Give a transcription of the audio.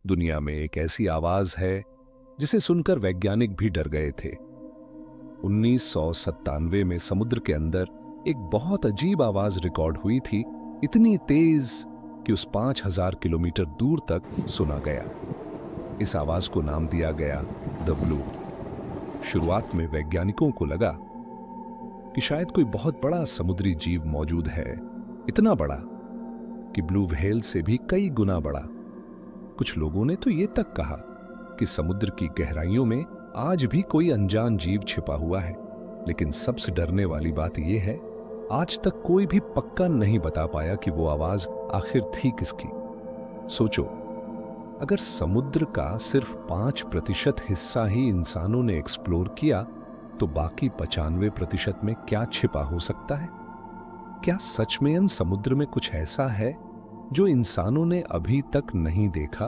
दुनिया में एक ऐसी आवाज है जिसे सुनकर वैज्ञानिक भी डर गए थे। 1997 में समुद्र के अंदर एक बहुत अजीब आवाज रिकॉर्ड हुई थी, इतनी तेज कि उस 5000 किलोमीटर दूर तक सुना गया। इस आवाज को नाम दिया गया द ब्लू। शुरुआत में वैज्ञानिकों को लगा कि शायद कोई बहुत बड़ा समुद्री जीव मौजूद है, इतना बड़ा कि ब्लू व्हेल से भी कई गुना बड़ा। कुछ लोगों ने तो ये तक कहा कि समुद्र की गहराइयों में आज भी कोई अनजान जीव छिपा हुआ है। लेकिन सबसे डरने वाली बात यह है, आज तक कोई भी पक्का नहीं बता पाया कि वो आवाज आखिर थी किसकी। सोचो, अगर समुद्र का सिर्फ 5% हिस्सा ही इंसानों ने एक्सप्लोर किया, तो बाकी 95% में क्या छिपा हो सकता है? क्या सच में इन समुद्र में कुछ ऐसा है जो इंसानों ने अभी तक नहीं देखा?